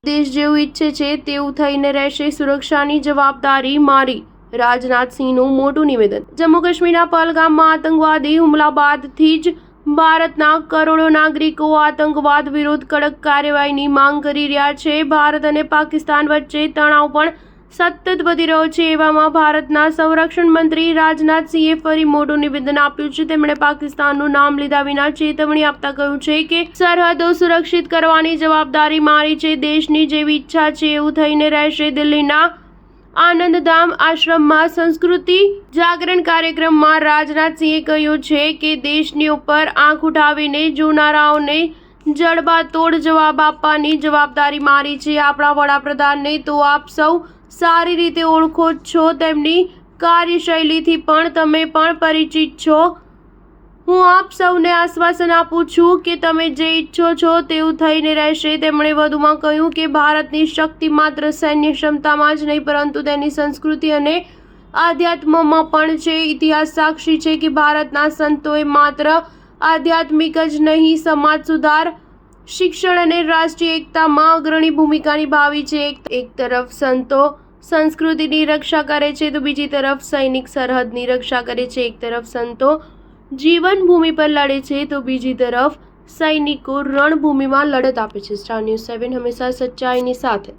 દેશ જેવું ઈચ્છે છે તેવું થઈને રહેશે, સુરક્ષાની જવાબદારી મારી. રાજનાથસિંહનું મોટું નિવેદન. જમ્મુ કાશ્મીરના પહલગામમાં આતંકવાદી હુમલા બાદથી જ ભારતના કરોડો નાગરિકો આતંકવાદ વિરુદ્ધ કડક કાર્યવાહીની માંગ કરી રહ્યા છે. ભારત અને પાકિસ્તાન વચ્ચે તણાવ પણ સતત વધી રહ્યો છે. એવામાં ભારતના સંરક્ષણ મંત્રી રાજનાથસિંહે ફરી મોટું નિવેદન આપ્યું છે. તેમણે પાકિસ્તાનનું નામ લીધા વિના ચેતવણી આપતા કહ્યું છે કે સરહદો સુરક્ષિત કરવાની જવાબદારી મારી છે. દેશની જેવી ઈચ્છા છે એવું થઈને રહેશે. દિલ્હીના આનંદધામ આશ્રમમાં સંસ્કૃતિ જાગરણ કાર્યક્રમમાં રાજનાથસિંહે કહ્યું છે કે દેશની ઉપર આંખ ઉઠાવીને જોનારાઓને જડબાતોડ જવાબ આપવાની જવાબદારી મારી છે. આપણા વડાપ્રધાનને તો આપ સૌ સારી રીતે ઓળખો છો, તેમની કાર્યશૈલીથી પણ તમે પણ પરિચિત છો. હું આપ સૌને આશ્વાસન આપું છું કે તમે જે ઈચ્છો છો તેવું થઈને રહેશે. તેમણે વધુમાં કહ્યું કે ભારતની શક્તિ માત્ર સૈન્ય ક્ષમતામાં જ નહીં પરંતુ તેની સંસ્કૃતિ અને આધ્યાત્મમાં પણ છે. ઇતિહાસ સાક્ષી છે કે ભારતના સંતોએ માત્ર આધ્યાત્મિક જ નહીં, સમાજ સુધાર, શિક્ષણ અને રાષ્ટ્રીય એકતામાં અગ્રણી ભૂમિકા નિભાવી છે. એક તરફ સંતો સંસ્કૃતિની રક્ષા કરે છે તો બીજી તરફ સૈનિક સરહદની રક્ષા કરે છે. એક તરફ સંતો જીવન ભૂમિ પર લડે છે તો બીજી તરફ સૈનિકો રણભૂમિમાં લડત આપે છે. સ્ટાર ન્યૂઝ 7 હંમેશા સચ્ચાઈની સાથે.